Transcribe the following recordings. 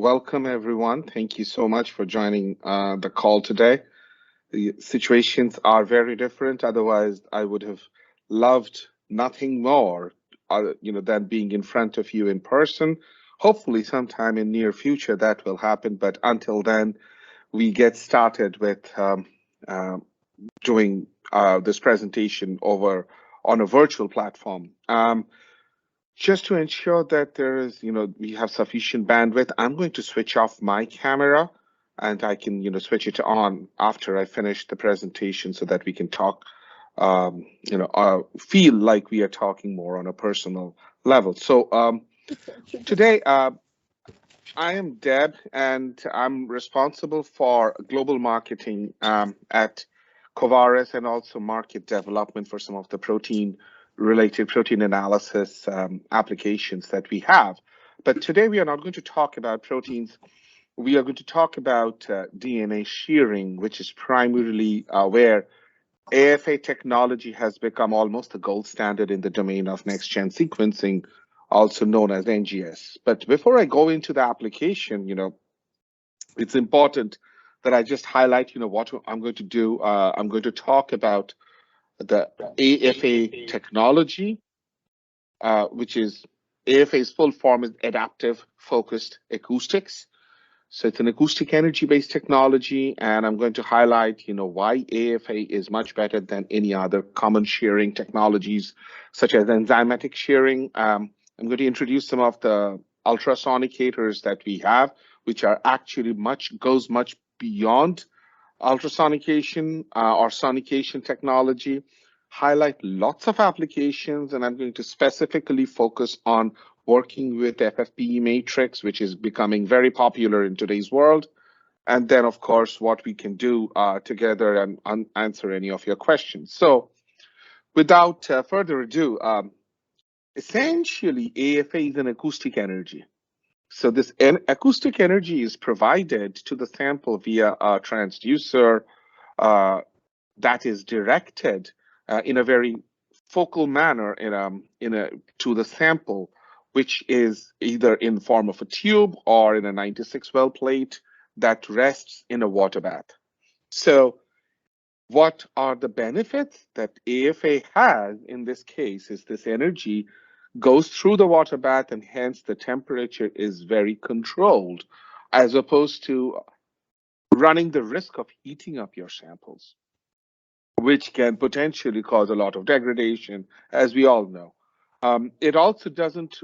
welcome everyone. Thank you so much for joining the call today. The situations are very different. Otherwise, I would have loved nothing more, than being in front of you in person. Hopefully, sometime in near future that will happen. But until then, we get started with doing this presentation over on a virtual platform. Just to ensure that we have sufficient bandwidth, I'm going to switch off my camera and I can, switch it on after I finish the presentation so that we can talk, feel like we are talking more on a personal level. So today, I am Deb and I'm responsible for global marketing at Covaris and also market development for some of the protein analysis applications that we have. But today we are not going to talk about proteins. We are going to talk about DNA shearing, which is primarily where AFA technology has become almost the gold standard in the domain of next-gen sequencing, also known as NGS. But before I go into the application, it's important that I just highlight, what I'm going to do. I'm going to talk about the AFA technology, which is AFA's full form is Adaptive Focused Acoustics. So it's an acoustic energy-based technology, and I'm going to highlight, why AFA is much better than any other common shearing technologies, such as enzymatic shearing. I'm going to introduce some of the ultrasonicators that we have, which are actually goes much beyond ultrasonication or sonication technology, highlight lots of applications, and I'm going to specifically focus on working with FFPE matrix, which is becoming very popular in today's world. And then, of course, what we can do together and answer any of your questions. So without further ado, essentially, AFA is an acoustic energy. So this acoustic energy is provided to the sample via a transducer that is directed in a very focal manner to the sample, which is either in the form of a tube or in a 96 well plate that rests in a water bath. So what are the benefits that AFA has in this case is this energy goes through the water bath and hence the temperature is very controlled as opposed to running the risk of heating up your samples, which can potentially cause a lot of degradation, as we all know. It also doesn't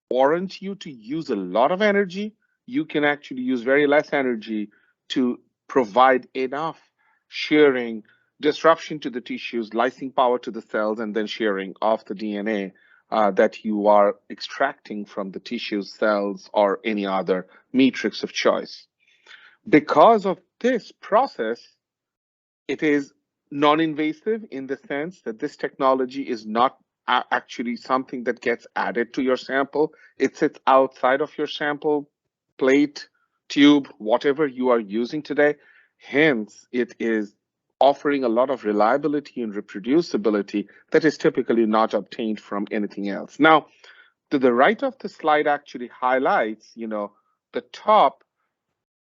warrant you to use a lot of energy. You can actually use very less energy to provide enough shearing, disruption to the tissues, lysing power to the cells, and then shearing of the DNA that you are extracting from the tissues, cells, or any other matrix of choice. Because of this process, it is non-invasive in the sense that this technology is not actually something that gets added to your sample. It sits outside of your sample plate, tube, whatever you are using today. Hence, it is offering a lot of reliability and reproducibility that is typically not obtained from anything else. Now, to the right of the slide actually highlights, the top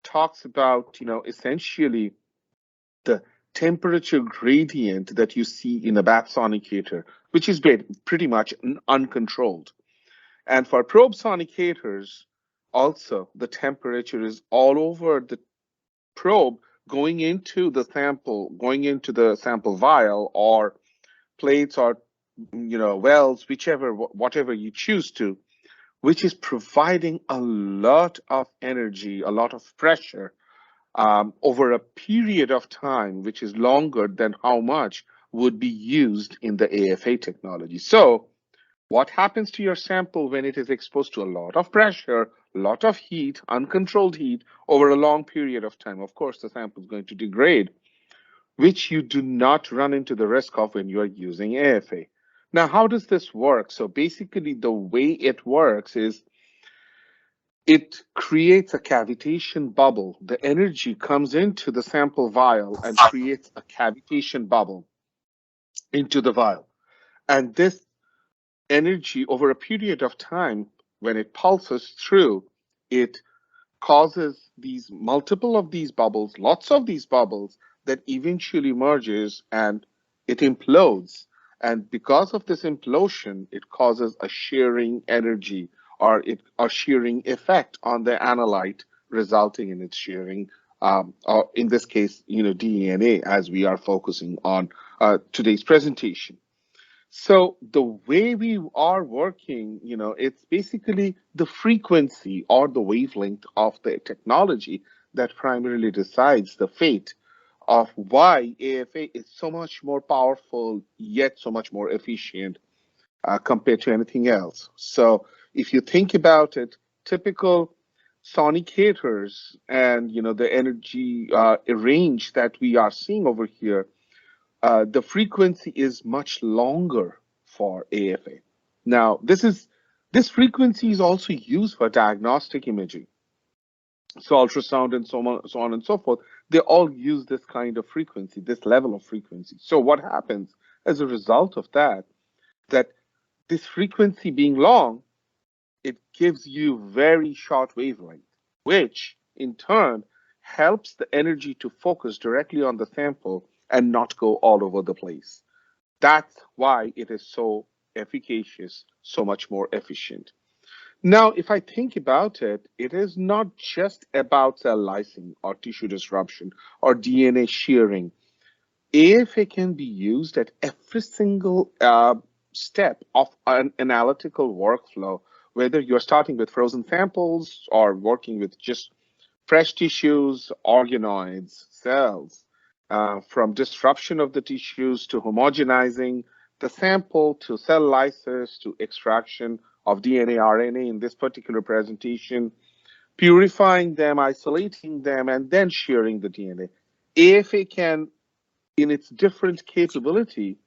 talks about, essentially the temperature gradient that you see in a bath sonicator, which is pretty much uncontrolled. And for probe sonicators, also the temperature is all over the probe going into the sample vial or plates or wells, whatever you choose to, which is providing a lot of energy, a lot of pressure over a period of time, which is longer than how much would be used in the AFA technology. So what happens to your sample when it is exposed to a lot of pressure, a lot of heat, uncontrolled heat over a long period of time? Of course, the sample is going to degrade, which you do not run into the risk of when you are using AFA. Now, how does this work? So basically, the way it works is it creates a cavitation bubble. The energy comes into the sample vial and creates a cavitation bubble into the vial. And this energy over a period of time, when it pulses through, it causes these multiple of these bubbles, lots of these bubbles that eventually merges and it implodes. And because of this implosion, it causes a shearing energy or a shearing effect on the analyte, resulting in its shearing. Or in this case, DNA, as we are focusing on today's presentation. So the way we are working, it's basically the frequency or the wavelength of the technology that primarily decides the fate of why AFA is so much more powerful, yet so much more efficient compared to anything else. So if you think about it, typical sonicators and the energy range that we are seeing over here, the frequency is much longer for AFA. Now, this frequency is also used for diagnostic imaging. So ultrasound and so on and so forth, they all use this kind of frequency, this level of frequency. So what happens as a result of that this frequency being long, it gives you very short wavelength, which in turn helps the energy to focus directly on the sample and not go all over the place. That's why it is so efficacious, so much more efficient. Now, if I think about it, it is not just about cell lysing or tissue disruption or DNA shearing. AFA can be used at every single step of an analytical workflow, whether you're starting with frozen samples or working with just fresh tissues, organoids, cells, from disruption of the tissues to homogenizing the sample to cell lysis to extraction of DNA, RNA in this particular presentation, purifying them, isolating them, and then shearing the DNA. AFA can, in its different capability,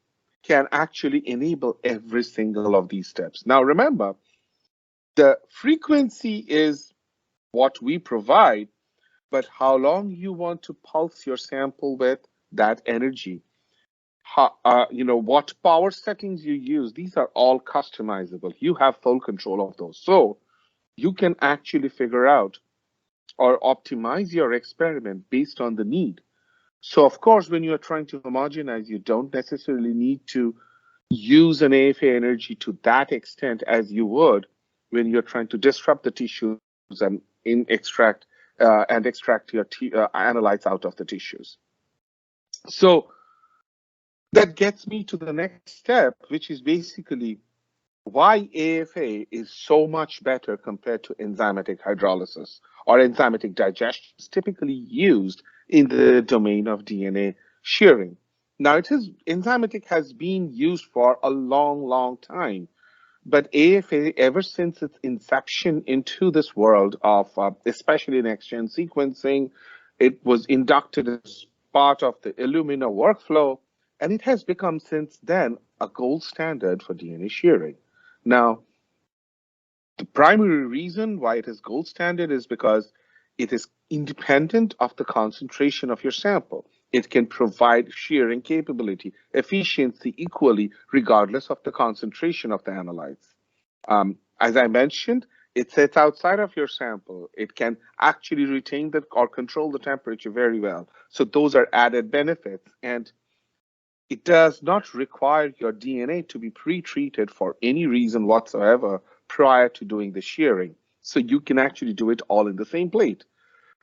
can actually enable every single of these steps. Now, remember, the frequency is what we provide, but how long you want to pulse your sample with, that energy, what power settings you use, these are all customizable. You have full control of those. So you can actually figure out or optimize your experiment based on the need. So of course, when you're trying to homogenize, you don't necessarily need to use an AFA energy to that extent as you would when you're trying to disrupt the tissues and extract your analytes out of the tissues. So that gets me to the next step, which is basically why AFA is so much better compared to enzymatic hydrolysis or enzymatic digestion is typically used in the domain of DNA shearing. Now, enzymatic has been used for a long, long time, but AFA, ever since its inception into this world of, especially next-gen sequencing, it was inducted as part of the Illumina workflow, and it has become since then a gold standard for DNA shearing. Now, the primary reason why it is gold standard is because it is independent of the concentration of your sample. It can provide shearing capability, efficiency equally, regardless of the concentration of the analytes. As I mentioned, it sits outside of your sample. It can actually retain or control the temperature very well. So those are added benefits. And it does not require your DNA to be pre-treated for any reason whatsoever prior to doing the shearing. So you can actually do it all in the same plate.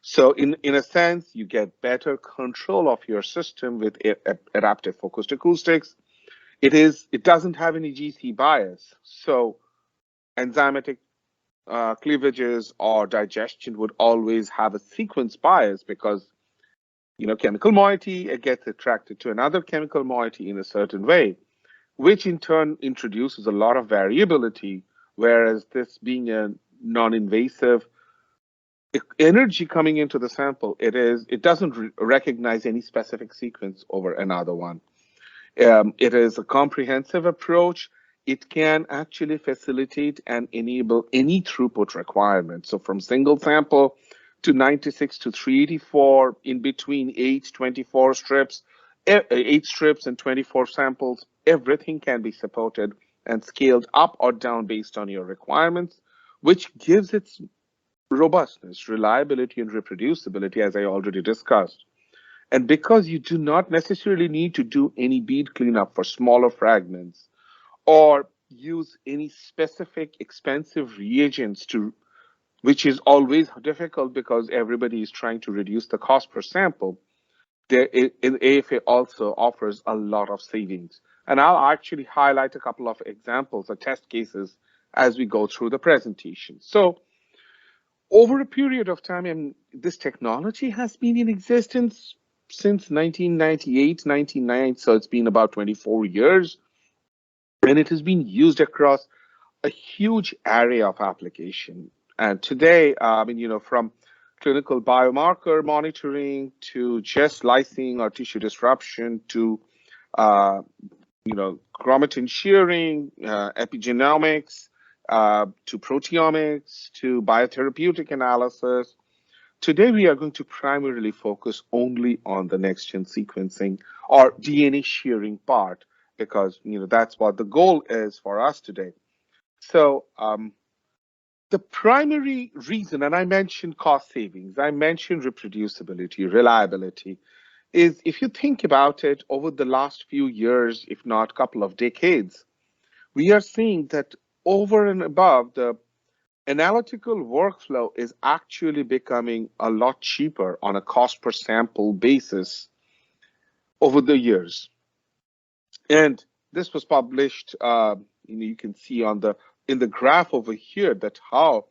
So in a sense, you get better control of your system with adaptive focused acoustics. It doesn't have any GC bias. So enzymatic cleavages or digestion would always have a sequence bias because chemical moiety, it gets attracted to another chemical moiety in a certain way, which in turn introduces a lot of variability, whereas this being a non-invasive energy coming into the sample, it doesn't recognize any specific sequence over another one. It is a comprehensive approach. It can actually facilitate and enable any throughput requirement. So from single sample to 96 to 384, in between 8 strips and 24 samples, everything can be supported and scaled up or down based on your requirements, which gives it robustness, reliability, and reproducibility, as I already discussed. And because you do not necessarily need to do any bead cleanup for smaller fragments or use any specific expensive reagents to, which is always difficult because everybody is trying to reduce the cost per sample, AFA also offers a lot of savings. And I'll actually highlight a couple of examples or test cases as we go through the presentation. So over a period of time, and this technology has been in existence since 1998, 1999, so it's been about 24 years, and it has been used across a huge array of application. And today, from clinical biomarker monitoring to just lysing or tissue disruption to, chromatin shearing, epigenomics, to proteomics, to biotherapeutic analysis. Today, we are going to primarily focus only on the next-gen sequencing or DNA shearing part, because that's what the goal is for us today. So the primary reason, and I mentioned cost savings, I mentioned reproducibility, reliability, is if you think about it over the last few years, if not a couple of decades, we are seeing that over and above, the analytical workflow is actually becoming a lot cheaper on a cost per sample basis over the years. And this was published, you can see in the graph over here that how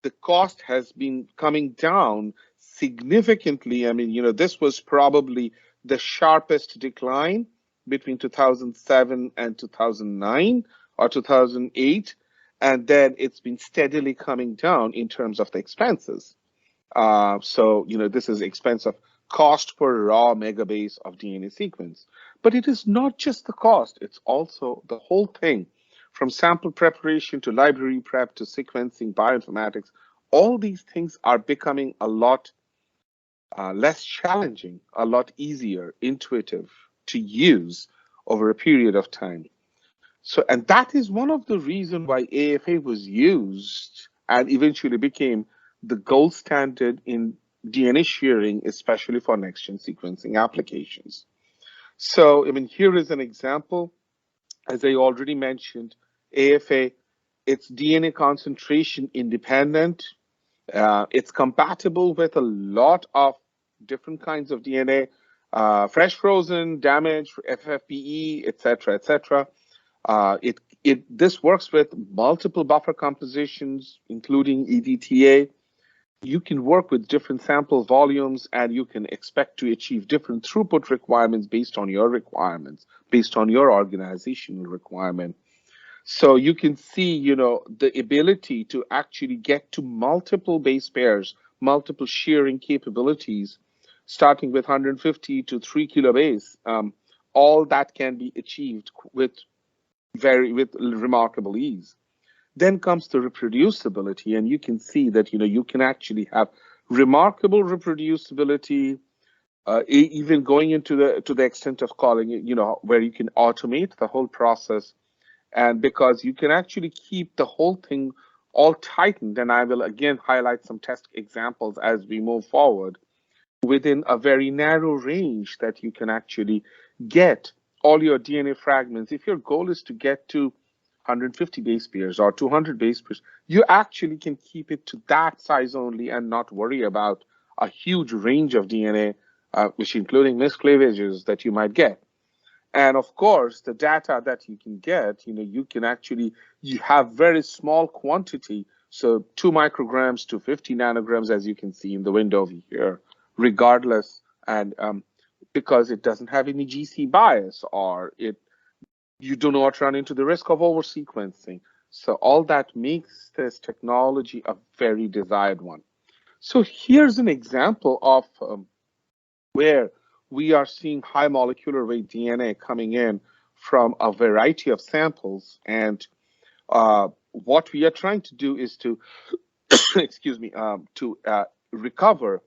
the cost has been coming down significantly. This was probably the sharpest decline between 2007 and 2009 or 2008. And then it's been steadily coming down in terms of the expenses. This is expense of cost per raw megabase of DNA sequence. But it is not just the cost, it's also the whole thing. From sample preparation to library prep to sequencing, bioinformatics, all these things are becoming a lot less challenging, a lot easier, intuitive to use over a period of time. So, and that is one of the reasons why AFA was used and eventually became the gold standard in DNA shearing, especially for next-gen sequencing applications. So, here is an example. As I already mentioned, AFA, it's DNA concentration independent. It's compatible with a lot of different kinds of DNA, fresh, frozen, damaged, FFPE, etc., etc. This works with multiple buffer compositions, including EDTA. You can work with different sample volumes, and you can expect to achieve different throughput requirements based on your requirements, based on your organizational requirement. So you can see, the ability to actually get to multiple base pairs, multiple shearing capabilities, starting with 150 to 3 kilobase. All that can be achieved with remarkable ease. Then comes the reproducibility, and you can see that you can actually have remarkable reproducibility, even going into the extent of calling it, where you can automate the whole process, and because you can actually keep the whole thing all tightened. And I will again highlight some test examples as we move forward within a very narrow range that you can actually get all your DNA fragments. If your goal is to get to 150 base pairs or 200 base pairs, you actually can keep it to that size only and not worry about a huge range of DNA, which including miscleavages that you might get. And of course, the data that you can get, you have very small quantity. So 2 micrograms to 50 nanograms, as you can see in the window over here, regardless, and because it doesn't have any GC bias, or you do not run into the risk of over-sequencing. So all that makes this technology a very desired one. So here's an example of where we are seeing high molecular weight DNA coming in from a variety of samples. And what we are trying to do is to, recover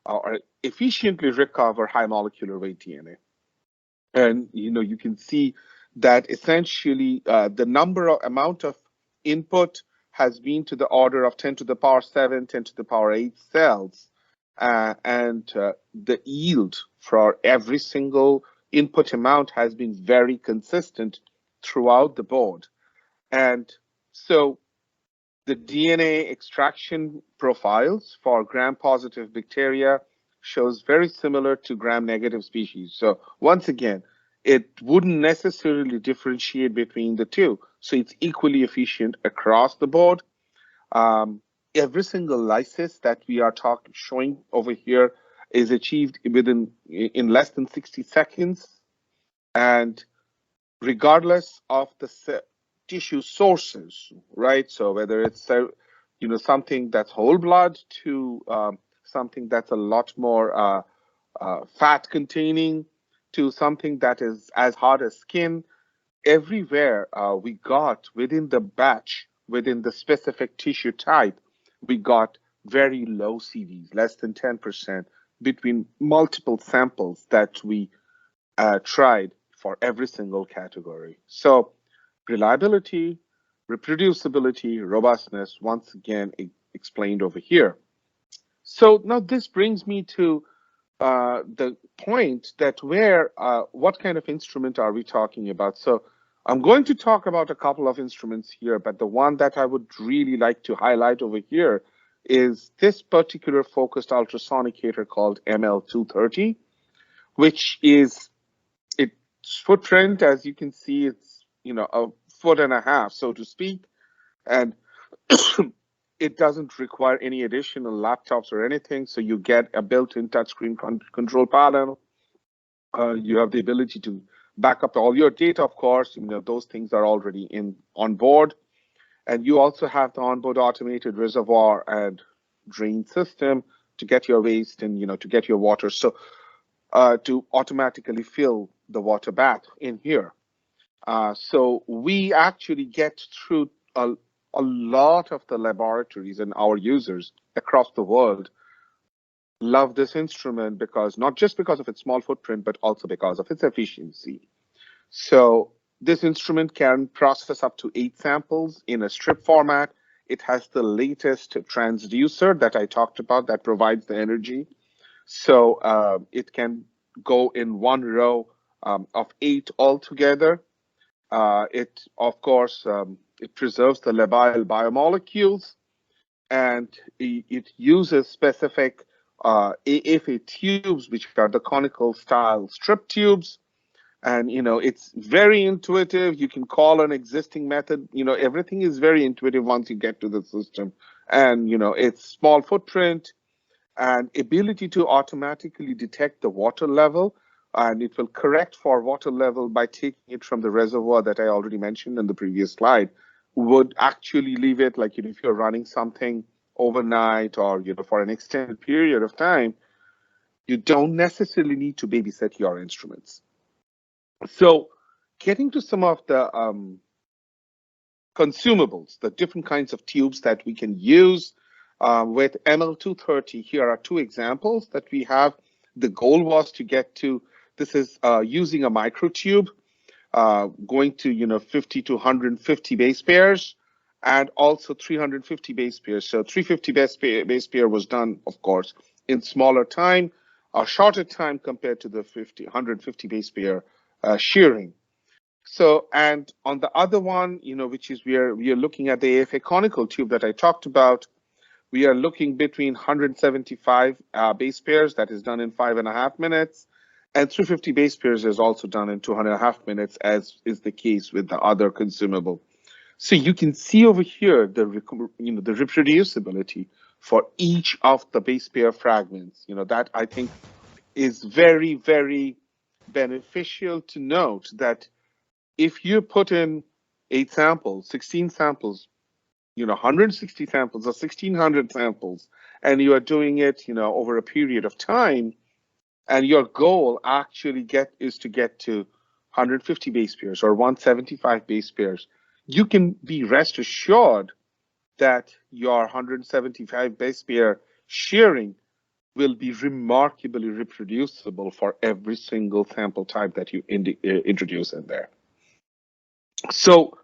or efficiently recover high molecular weight DNA. And, you can see that essentially the amount of input has been to the order of 10 to the power 7, 10 to the power 8 cells. And the yield for every single input amount has been very consistent throughout the board. And so the DNA extraction profiles for gram-positive bacteria shows very similar to gram-negative species. So once again, it wouldn't necessarily differentiate between the two. So it's equally efficient across the board. Every single lysis that we are showing over here is achieved in less than 60 seconds. And regardless of the tissue sources, right? So whether it's something that's whole blood to something that's a lot more fat containing to something that is as hard as skin, everywhere we got within the batch, within the specific tissue type, we got very low CVs, less than 10% between multiple samples that we tried for every single category. So reliability, reproducibility, robustness, once again explained over here. So now this brings me to the point that what kind of instrument are we talking about? So I'm going to talk about a couple of instruments here, but the one that I would really like to highlight over here is this particular focused ultrasonicator called ML230, which is its footprint, as you can see, it's a foot and a half, so to speak, and it doesn't require any additional laptops or anything. So you get a built-in touchscreen control panel. You have the ability to back up all your data, of course. Those things are already on board. And you also have the onboard automated reservoir and drain system to get your waste and to get your water. So to automatically fill the water bath in here. So we actually get through a lot of the laboratories and our users across the world love this instrument because not just because of its small footprint, but also because of its efficiency. So this instrument can process up to 8 samples in a strip format. It has the latest transducer that I talked about that provides the energy. So it can go in one row of 8 altogether. It, of course, it preserves the labile biomolecules, and it uses specific AFA tubes, which are the conical style strip tubes. And, it's very intuitive. You can call an existing method. Everything is very intuitive once you get to the system. And, it's small footprint and ability to automatically detect the water level. And it will correct for water level by taking it from the reservoir that I already mentioned in the previous slide. Would actually leave it like, if you're running something overnight or, for an extended period of time, you don't necessarily need to babysit your instruments. So getting to some of the consumables, the different kinds of tubes that we can use with ML230, here are 2 examples that we have. The goal was to get to, this is using a microtube going to 50 to 150 base pairs and also 350 base pairs. So 350 base pair was done, of course, in smaller time, a shorter time compared to the 150 base pair shearing. So, and on the other one, which is we are looking at the AFA conical tube that I talked about. We are looking between 175 base pairs, that is done in 5.5 minutes, and 350 base pairs is also done in 2.5 minutes, as is the case with the other consumable. So you can see over here the the reproducibility for each of the base pair fragments. That I think is very, very beneficial to note that if you put in 8 samples, 16 samples, 160 samples or 1,600 samples, and you are doing it, over a period of time, and your goal actually is to get to 150 base pairs or 175 base pairs, you can be rest assured that your 175 base pair shearing will be remarkably reproducible for every single sample type that you introduce in there. So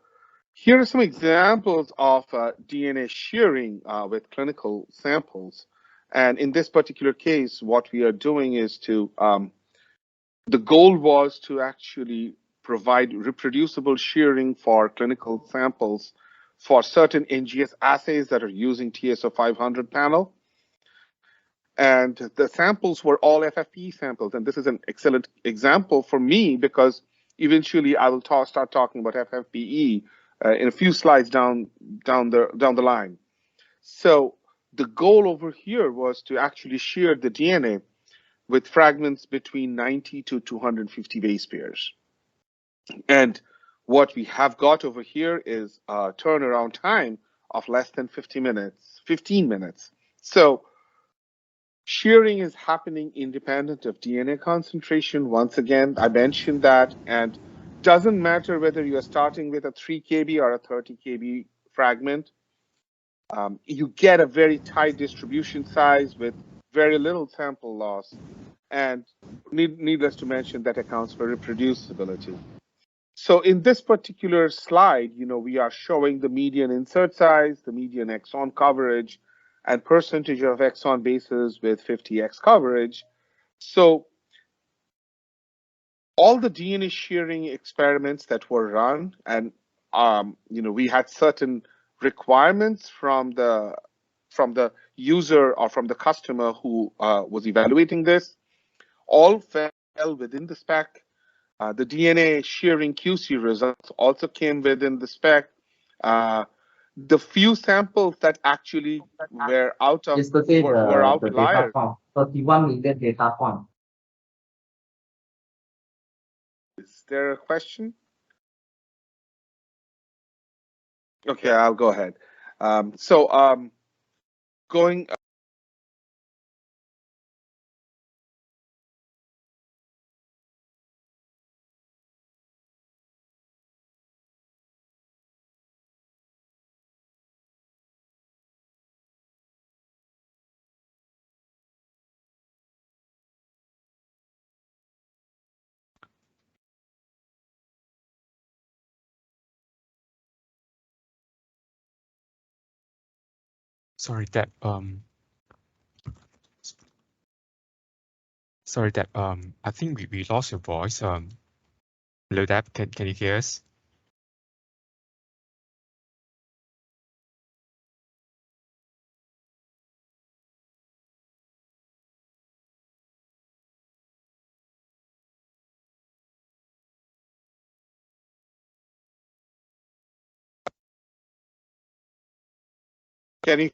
Here are some examples of DNA shearing with clinical samples. And in this particular case, what we are doing is to, the goal was to actually provide reproducible shearing for clinical samples for certain NGS assays that are using TSO 500 panel. And the samples were all FFPE samples. And this is an excellent example for me because eventually I will start talking about FFPE in a few slides down the line. So the goal over here was to actually shear the DNA with fragments between 90 to 250 base pairs. And what we have got over here is a turnaround time of less than 15 minutes. So shearing is happening independent of DNA concentration. Once again, I mentioned that, and doesn't matter whether you are starting with a 3 kb or a 30 kb fragment. You get a very tight distribution size with very little sample loss. And needless to mention, that accounts for reproducibility. So in this particular slide, we are showing the median insert size, the median exon coverage, and percentage of exon bases with 50x coverage. So all the DNA shearing experiments that were run, and we had certain requirements from the user or from the customer who was evaluating this, all fell within the spec. The DNA shearing QC results also came within the spec. The few samples that actually were Yesterday, were the data outliers. form, 31 million data form. Is there a question? Okay, I'll go ahead. Going. Sorry, Deb. Sorry, Deb. I think we lost your voice. Hello, Deb. Can you hear us? Can you?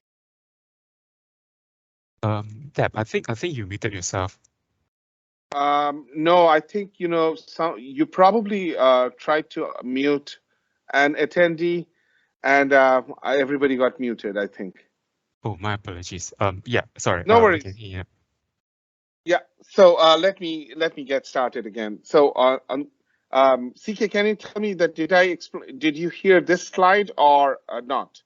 Deb, I think you muted yourself. No, I think you probably tried to mute an attendee, and everybody got muted, I think. Oh, my apologies. Yeah, sorry. No worries. Okay, Yeah. So let me get started again. So CK, can you tell me that did you hear this slide or not?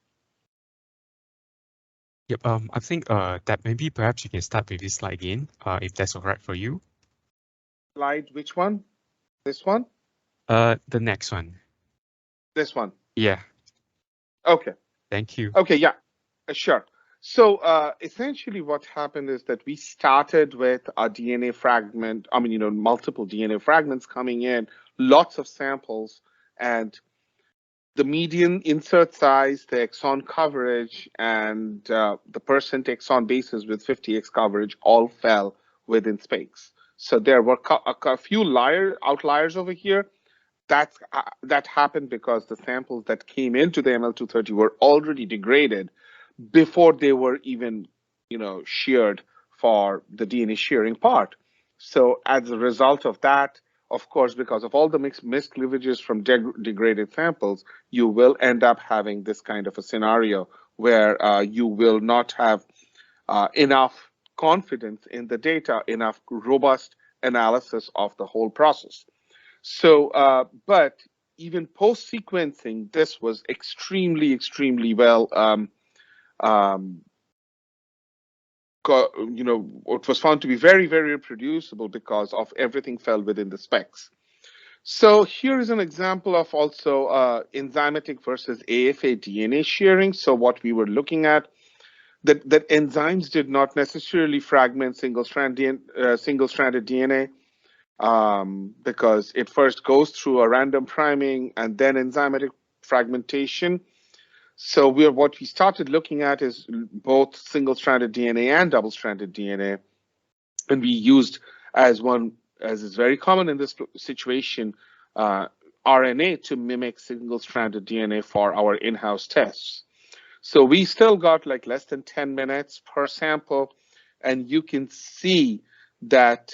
Yep. I think that maybe perhaps you can start with this slide again, if that's all right for you. Slide, which one? This one? The next one. This one. Yeah. Okay. Thank you. Okay. Yeah. Sure. So essentially, what happened is that we started with a DNA fragment. I mean, multiple DNA fragments coming in, lots of samples, and the median insert size, the exon coverage, and the percent exon bases with 50x coverage all fell within specs. So there were a few outliers over here. That happened because the samples that came into the ML230 were already degraded before they were even, sheared for the DNA shearing part. So as a result of that, of course, because of all the mixed cleavages from degraded samples, you will end up having this kind of a scenario where you will not have enough confidence in the data, enough robust analysis of the whole process. So, but even post-sequencing, this was extremely well it was found to be very reproducible because of everything fell within the specs. So here is an example of also enzymatic versus AFA DNA shearing. So what we were looking at, that enzymes did not necessarily fragment single-stranded DNA because it first goes through a random priming and then enzymatic fragmentation. So what we started looking at is both single-stranded DNA and double-stranded DNA, and we used as is very common in this situation, RNA to mimic single-stranded DNA for our in-house tests. So we still got like less than 10 minutes per sample, and you can see that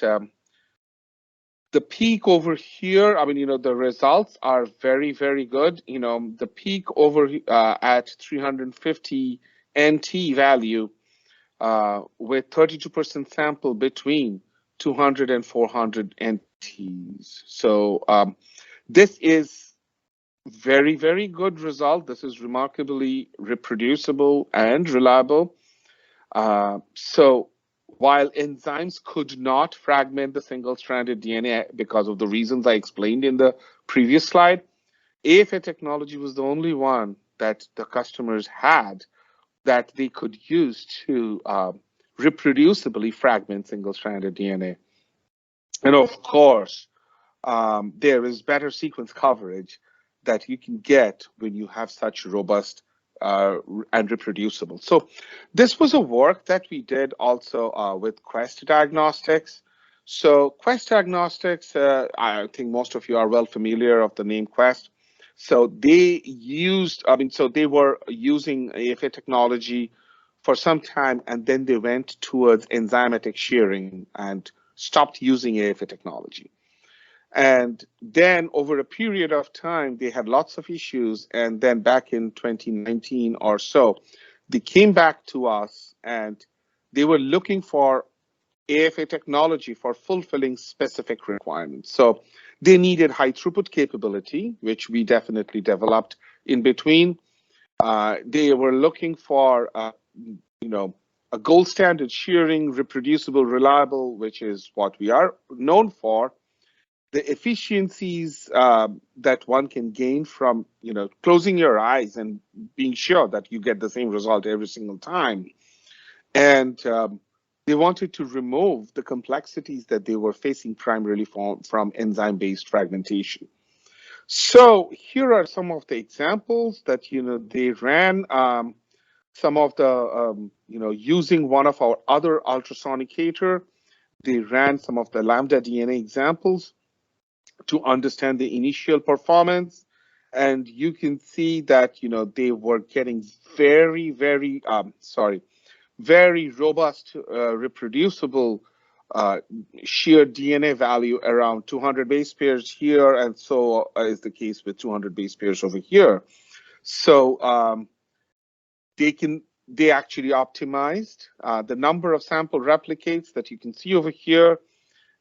the peak over here, I mean, the results are very, very good. The peak over at 350 NT value with 32% sample between 200 and 400 NTs. So this is very, very good result. This is remarkably reproducible and reliable. So while enzymes could not fragment the single-stranded DNA because of the reasons I explained in the previous slide, AFA Technology was the only one that the customers had that they could use to reproducibly fragment single-stranded DNA. And of course, there is better sequence coverage that you can get when you have such robust and reproducible. So this was a work that we did also with Quest Diagnostics. So Quest Diagnostics, I think most of you are well familiar of the name Quest. So they they were using AFA technology for some time, and then they went towards enzymatic shearing and stopped using AFA technology. And then over a period of time, they had lots of issues. And then back in 2019 or so, they came back to us and they were looking for AFA technology for fulfilling specific requirements. So they needed high throughput capability, which we definitely developed in between. They were looking for, a gold standard shearing, reproducible, reliable, which is what we are known for. The efficiencies that one can gain from, closing your eyes and being sure that you get the same result every single time. And they wanted to remove the complexities that they were facing primarily from enzyme-based fragmentation. So here are some of the examples that, they ran. Some of the, using one of our other ultrasonicator, they ran some of the lambda DNA examples to understand the initial performance. And you can see that, they were getting very, very, very robust, reproducible shear DNA value around 200 base pairs here. And so is the case with 200 base pairs over here. So they actually optimized the number of sample replicates that you can see over here.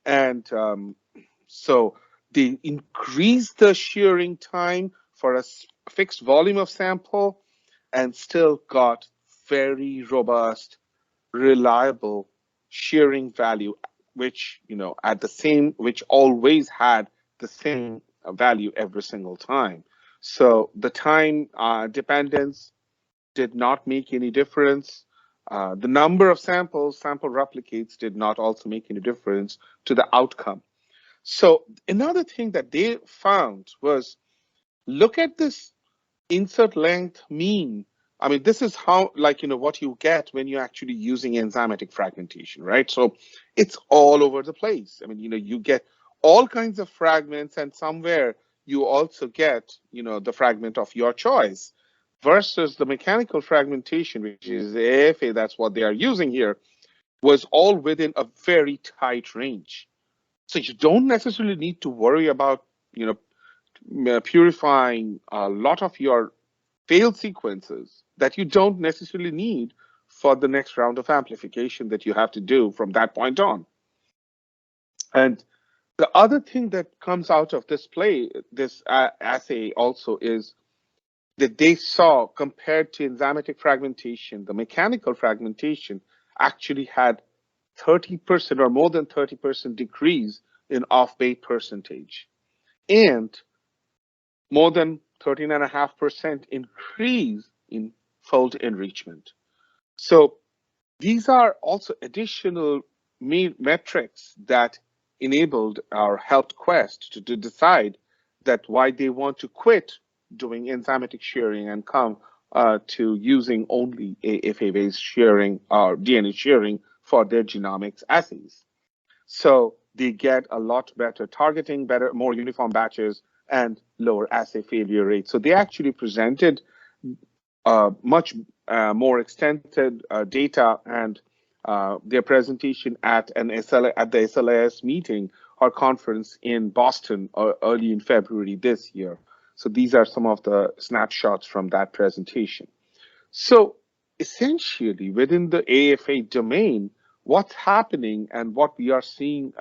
And so they increased the shearing time for a fixed volume of sample and still got very robust, reliable shearing value, which, which always had the same value every single time. So the time dependence did not make any difference. The number of sample replicates did not also make any difference to the outcome. So another thing that they found was, look at this insert length mean. I mean, this is how, what you get when you're actually using enzymatic fragmentation, right? So it's all over the place. I mean, you get all kinds of fragments, and somewhere you also get, the fragment of your choice, versus the mechanical fragmentation, which is AFA, that's what they are using here, was all within a very tight range. So you don't necessarily need to worry about, purifying a lot of your failed sequences that you don't necessarily need for the next round of amplification that you have to do from that point on. And the other thing that comes out of this assay also is that they saw, compared to enzymatic fragmentation, the mechanical fragmentation actually had 30% or more than 30% decrease in off-base percentage. and more than 13.5% increase in fold enrichment. So these are also additional metrics that enabled or helped Quest to decide that why they want to quit doing enzymatic shearing and come to using only AFA-based shearing or DNA shearing for their genomics assays. So they get a lot better targeting, more uniform batches, and lower assay failure rates. So they actually presented much more extended data and their presentation at the SLAS meeting or conference in Boston early in February this year. So these are some of the snapshots from that presentation. So essentially within the AFA domain, what's happening and what we are seeing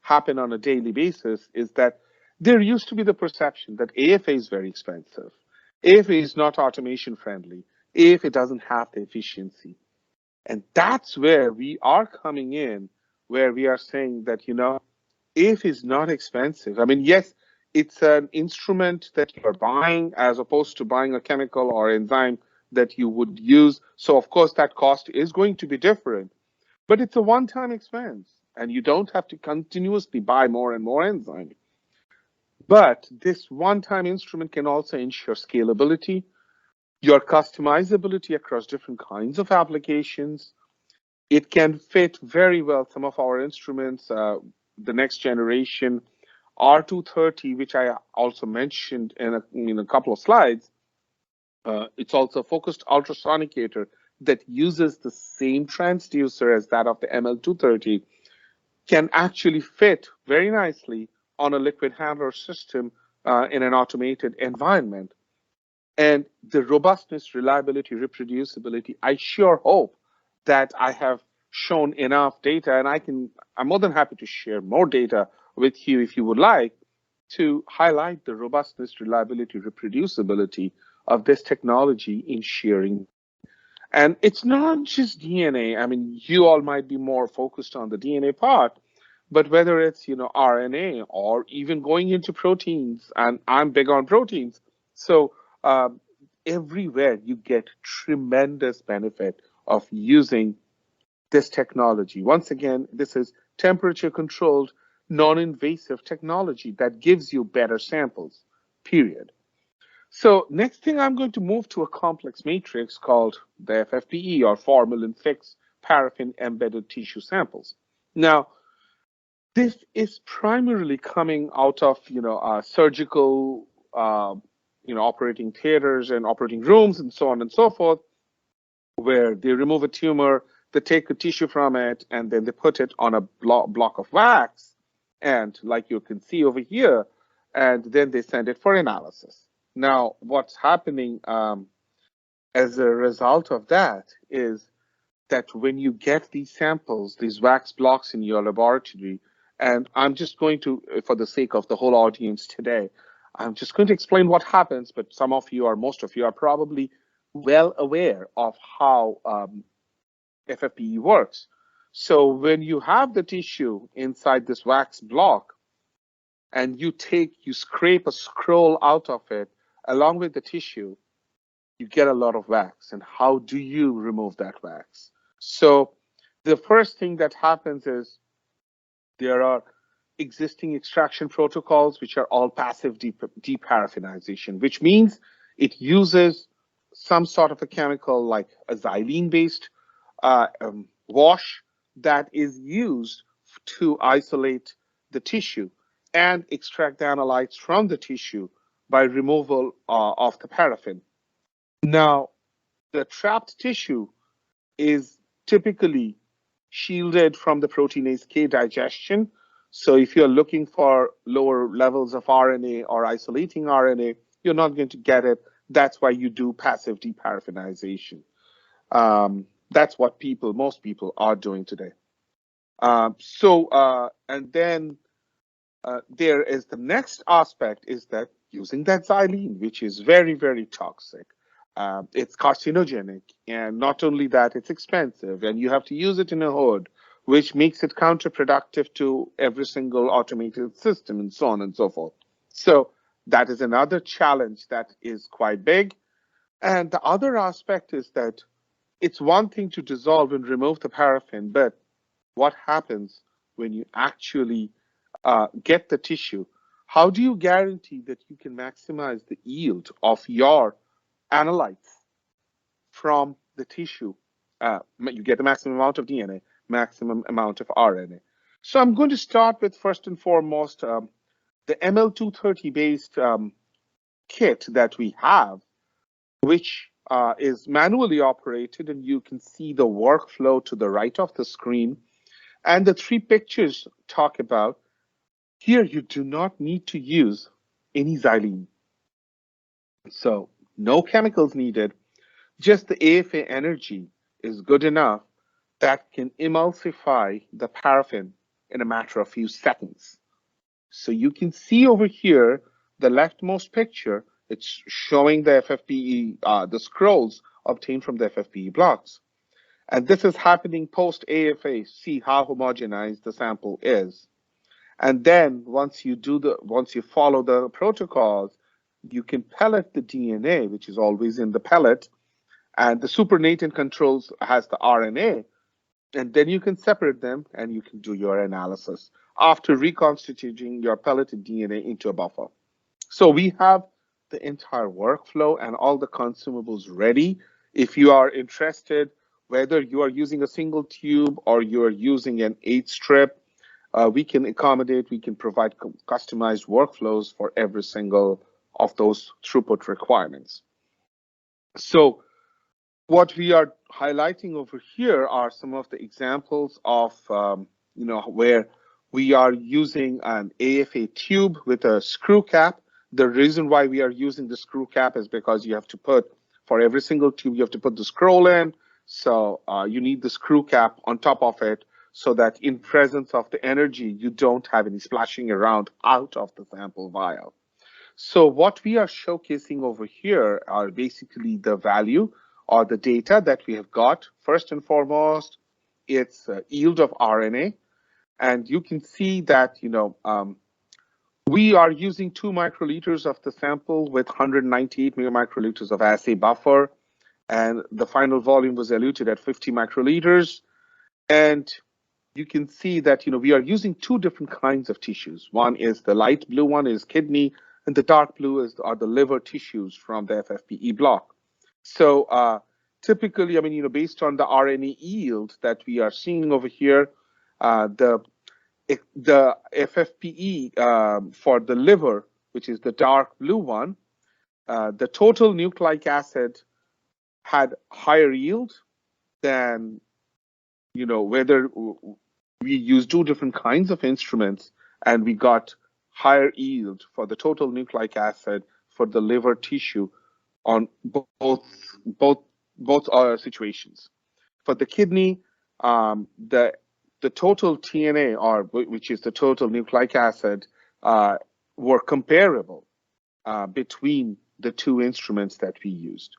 happen on a daily basis is that there used to be the perception that AFA is very expensive. AFA is not automation friendly. AFA doesn't have the efficiency. And that's where we are coming in, where we are saying that, you know, AFA is not expensive. I mean, yes, it's an instrument that you're buying as opposed to buying a chemical or enzyme that you would use. So of course that cost is going to be different, but it's a one-time expense and you don't have to continuously buy more and more enzyme. But this one-time instrument can also ensure scalability, your customizability across different kinds of applications. It can fit very well some of our instruments, the next generation R230, which I also mentioned in a couple of slides. It's also a focused ultrasonicator that uses the same transducer as that of the ML230, can actually fit very nicely on a liquid handler system in an automated environment. And the robustness, reliability, reproducibility, I sure hope that I have shown enough data, and I'm more than happy to share more data with you if you would like, to highlight the robustness, reliability, reproducibility of this technology in shearing. And it's not just DNA. I mean, you all might be more focused on the DNA part, but whether it's, you know, RNA or even going into proteins, and I'm big on proteins. So everywhere you get tremendous benefit of using this technology. Once again, this is temperature controlled, non-invasive technology that gives you better samples, period. So next thing, I'm going to move to a complex matrix called the FFPE, or formalin fixed paraffin embedded tissue samples. Now, this is primarily coming out of, you know, surgical, you know, operating theaters and operating rooms and so on and so forth, where they remove a tumor, they take a tissue from it, and then they put it on a block of wax, and like you can see over here, and then they send it for analysis. Now, what's happening as a result of that is that when you get these samples, these wax blocks in your laboratory, and I'm just going to, for the sake of the whole audience today, I'm just going to explain what happens, but some of you or most of you are probably well aware of how FFPE works. So when you have the tissue inside this wax block and you scrape a scroll out of it along with the tissue, you get a lot of wax. And how do you remove that wax? So the first thing that happens is there are existing extraction protocols, which are all passive deparaffinization, which means it uses some sort of a chemical like a xylene-based wash that is used to isolate the tissue and extract the analytes from the tissue by removal of the paraffin. Now, the trapped tissue is typically shielded from the proteinase K digestion. So if you're looking for lower levels of RNA or isolating RNA, you're not going to get it. That's why you do passive deparaffinization. That's what most people are doing today. And then there is the next aspect is that using that xylene, which is very, very toxic. It's carcinogenic, and not only that, it's expensive, and you have to use it in a hood, which makes it counterproductive to every single automated system, and so on and so forth. So that is another challenge that is quite big. And the other aspect is that it's one thing to dissolve and remove the paraffin, but what happens when you actually get the tissue? How do you guarantee that you can maximize the yield of your analytes from the tissue? You get the maximum amount of DNA, maximum amount of RNA. So I'm going to start with first and foremost the ML230 based kit that we have, which is manually operated, and you can see the workflow to the right of the screen. And the three pictures talk about here, you do not need to use any xylene. So no chemicals needed, just the AFA energy is good enough that can emulsify the paraffin in a matter of few seconds. So you can see over here, the leftmost picture, it's showing the FFPE, the scrolls obtained from the FFPE blocks. And this is happening post AFA, see how homogenized the sample is. And then once you follow the protocols, you can pellet the DNA, which is always in the pellet, and the supernatant controls has the RNA, and then you can separate them and you can do your analysis after reconstituting your pelleted DNA into a buffer. So we have the entire workflow and all the consumables ready. If you are interested, whether you are using a single tube or you are using an 8-strip, we can accommodate, we can provide customized workflows for every single of those throughput requirements. So what we are highlighting over here are some of the examples of, where we are using an AFA tube with a screw cap. The reason why we are using the screw cap is because you have to put, for every single tube, you have to put the scroll in. So you need the screw cap on top of it so that in presence of the energy, you don't have any splashing around out of the sample vial. So what we are showcasing over here are basically the value or the data that we have got. First and foremost, it's yield of RNA. And you can see that, we are using 2 microliters of the sample with 198 microliters of assay buffer. And the final volume was eluted at 50 microliters. And you can see that, we are using 2 different kinds of tissues. One is the light blue one is kidney, and the dark blue are the liver tissues from the FFPE block. So typically, based on the RNA yield that we are seeing over here, the FFPE for the liver, which is the dark blue one, the total nucleic acid had higher yield than, whether we use 2 different kinds of instruments and we got higher yield for the total nucleic acid for the liver tissue on both situations. For the kidney, the total TNA, which is the total nucleic acid, were comparable between the 2 instruments that we used.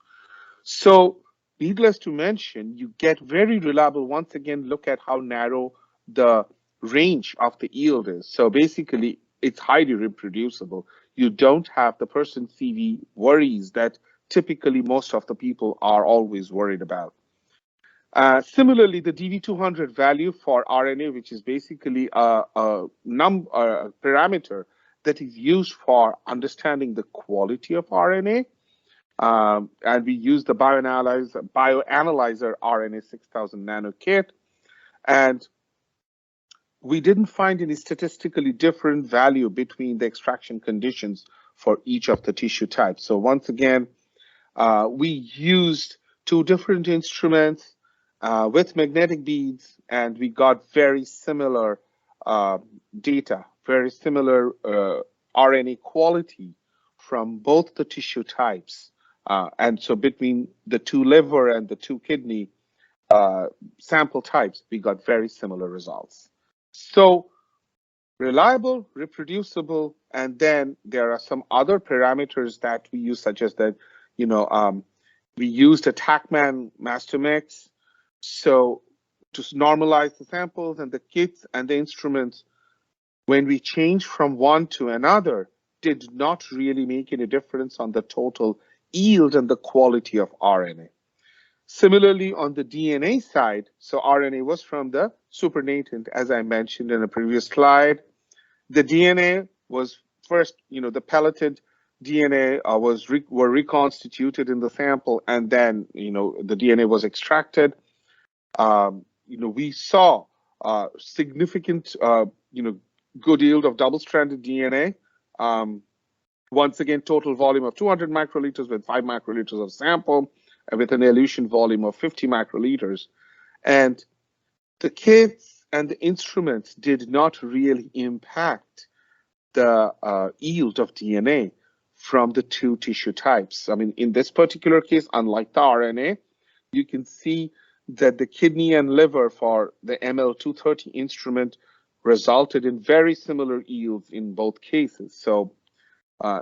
So needless to mention, you get very reliable. Once again, look at how narrow the range of the yield is. So basically, it's highly reproducible. You don't have the person CV worries that typically most of the people are always worried about. Similarly, the DV200 value for RNA, which is basically a parameter that is used for understanding the quality of RNA. And we use the bioanalyzer RNA 6000 nano kit. And we didn't find any statistically different value between the extraction conditions for each of the tissue types. So once again, we used 2 different instruments with magnetic beads, and we got very similar data, very similar RNA quality from both the tissue types. And so between the 2 liver and the 2 kidney sample types, we got very similar results. So reliable, reproducible, and then there are some other parameters that we use, such as that, we used a TACMAN master mix. So to normalize the samples and the kits and the instruments, when we change from one to another, did not really make any difference on the total yield and the quality of RNA. Similarly, on the DNA side, so RNA was from the supernatant, as I mentioned in a previous slide. The DNA was first, the pelleted DNA were reconstituted in the sample, and then, the DNA was extracted. We saw significant, good yield of double-stranded DNA. Once again, total volume of 200 microliters with 5 microliters of sample, and with an elution volume of 50 microliters. And the kits and the instruments did not really impact the yield of DNA from the two tissue types. I mean, in this particular case, unlike the RNA, you can see that the kidney and liver for the ML230 instrument resulted in very similar yields in both cases. So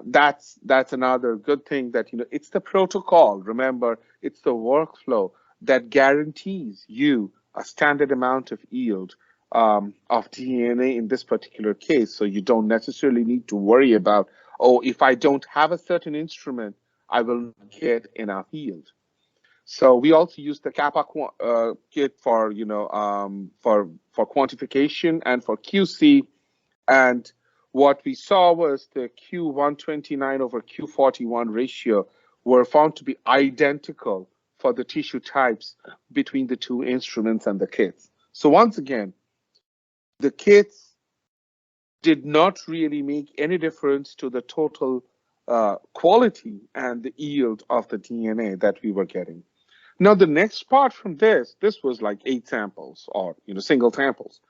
that's another good thing, that it's the protocol. Remember, it's the workflow that guarantees you a standard amount of yield of DNA in this particular case. So you don't necessarily need to worry about, oh, if I don't have a certain instrument, I will not get enough yield. So we also use the Kappa kit for for quantification and for QC. And what we saw was the Q129 over Q41 ratio were found to be identical for the tissue types between the two instruments and the kits. So once again, the kits did not really make any difference to the total quality and the yield of the DNA that we were getting. Now, the next part from this was like 8 samples or single samples.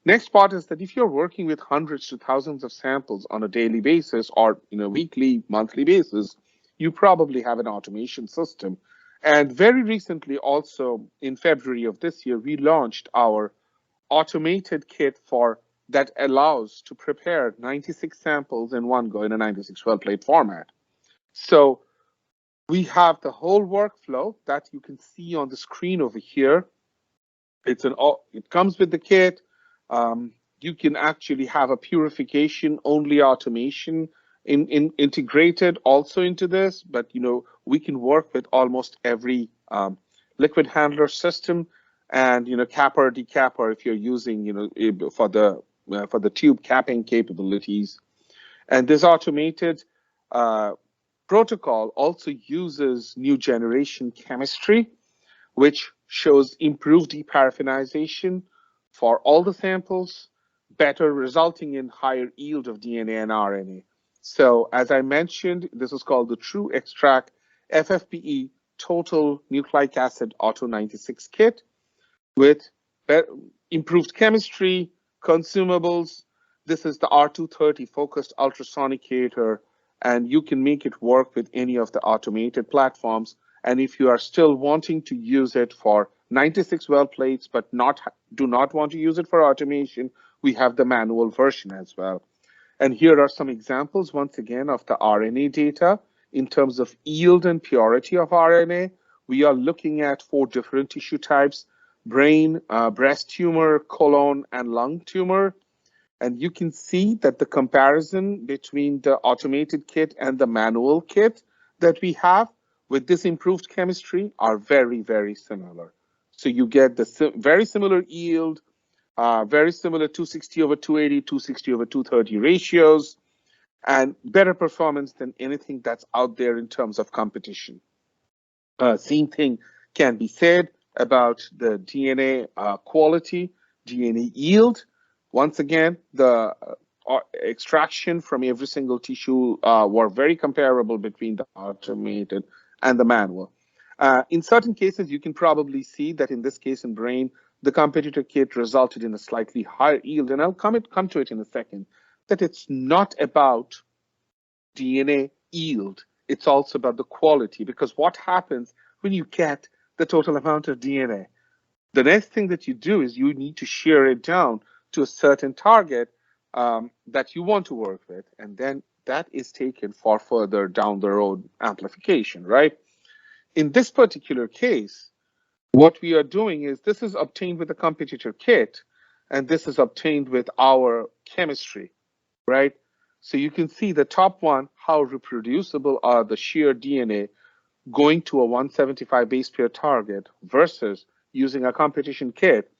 Next part is that if you're working with hundreds to thousands of samples on a daily basis or weekly, monthly basis, you probably have an automation system. And very recently, also in February of this year, we launched our automated kit that allows to prepare 96 samples in one go in a 96 well plate format. So we have the whole workflow that you can see on the screen over here. It comes with the kit. You can actually have a purification only automation integrated also into this, but we can work with almost every liquid handler system, and capper or decapper if you're using for the tube capping capabilities. And this automated protocol also uses new generation chemistry, which shows improved deparaffinization for all the samples, better resulting in higher yield of DNA and RNA. So as I mentioned, this is called the True Extract FFPE Total Nucleic Acid Auto 96 kit with improved chemistry, consumables. This is the R230 focused ultrasonicator, and you can make it work with any of the automated platforms. And if you are still wanting to use it for 96 well plates, but do not want to use it for automation, we have the manual version as well. And here are some examples, once again, of the RNA data. In terms of yield and purity of RNA, we are looking at 4 different tissue types: brain, breast tumor, colon, and lung tumor. And you can see that the comparison between the automated kit and the manual kit that we have with this improved chemistry are very, very similar. So you get the very similar yield, very similar 260 over 280, 260 over 230 ratios, and better performance than anything that's out there in terms of competition. Same thing can be said about the DNA quality, DNA yield. Once again, the extraction from every single tissue were very comparable between the automated and the manual. In certain cases, you can probably see that in this case in brain, the competitor kit resulted in a slightly higher yield, and I'll come to it in a second, that it's not about DNA yield, it's also about the quality, because what happens when you get the total amount of DNA? The next thing that you do is you need to shear it down to a certain target that you want to work with, and then that is taken for further down the road amplification, right? In this particular case, what we are doing is this is obtained with a competitor kit, and this is obtained with our chemistry, right? So you can see the top one, how reproducible are the shear DNA going to a 175 base pair target versus using a competition kit,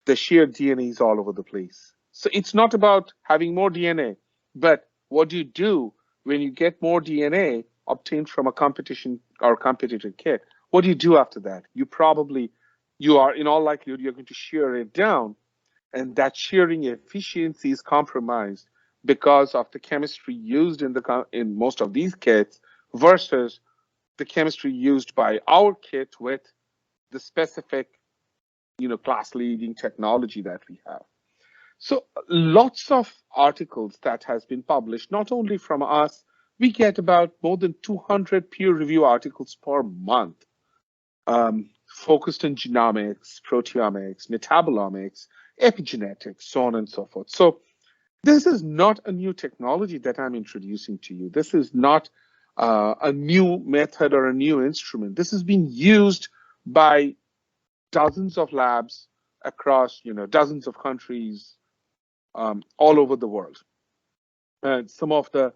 the shear DNA is all over the place. So it's not about having more DNA, but what do you do when you get more DNA obtained from a competition or competitor kit? What do you do after that? You are in all likelihood, you're going to shear it down, and that shearing efficiency is compromised because of the chemistry used in most of these kits versus the chemistry used by our kit with the specific, class leading technology that we have. So lots of articles that has been published, not only from us, we get about more than 200 peer review articles per month, focused in genomics, proteomics, metabolomics, epigenetics, so on and so forth. So this is not a new technology that I'm introducing to you. This is not a new method or a new instrument. This has been used by dozens of labs across, dozens of countries all over the world. And some of the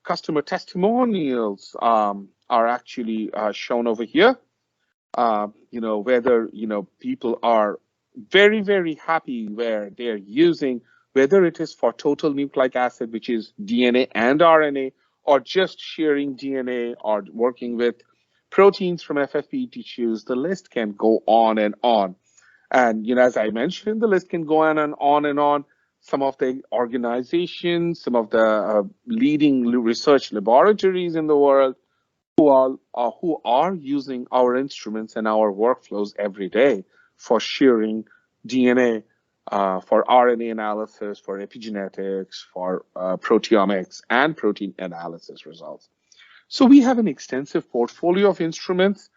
customer testimonials are actually shown over here. Whether people are very, very happy where they're using, whether it is for total nucleic acid, which is DNA and RNA, or just shearing DNA, or working with proteins from FFPE tissues, the list can go on and on. And as I mentioned, the list can go on and on and on. Some of the organizations, some of the leading research laboratories in the world who are using our instruments and our workflows every day for shearing DNA, for RNA analysis, for epigenetics, for proteomics and protein analysis results. So we have an extensive portfolio of instruments.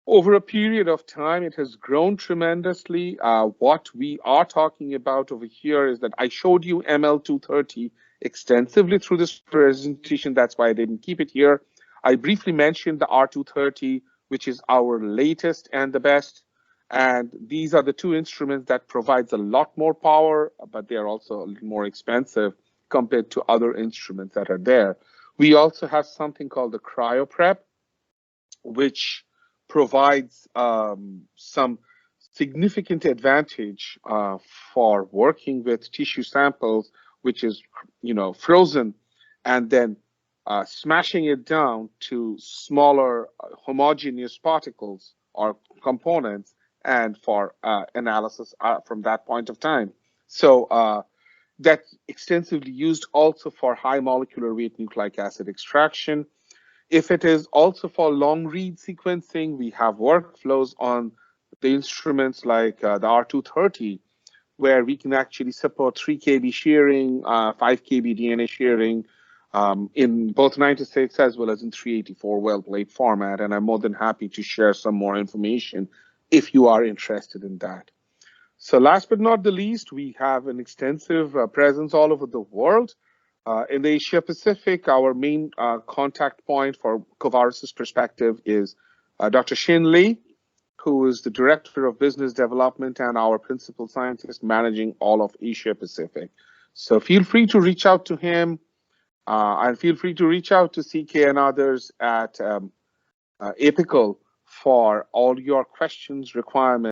Over a period of time, it has grown tremendously. What we are talking about over here is that I showed you ML230 extensively through this presentation. That's why I didn't keep it here. I briefly mentioned the R230, which is our latest and the best. And these are the two instruments that provides a lot more power, but they're also a little more expensive compared to other instruments that are there. We also have something called the CryoPrep, which provides some significant advantage for working with tissue samples, which is frozen, and then smashing it down to smaller homogeneous particles or components, and for analysis from that point of time. So that's extensively used also for high molecular weight nucleic acid extraction. If it is also for long read sequencing, we have workflows on the instruments like the R230, where we can actually support 3 kb shearing, 5 kb DNA shearing in both 96 as well as in 384 well plate format. And I'm more than happy to share some more information if you are interested in that. So last but not the least, we have an extensive presence all over the world. In the Asia Pacific, our main contact point for Covaris' perspective is Dr. Shin Lee, who is the Director of Business Development and our Principal Scientist managing all of Asia Pacific. So feel free to reach out to him, and feel free to reach out to CK and others at Apical for all your questions, requirements.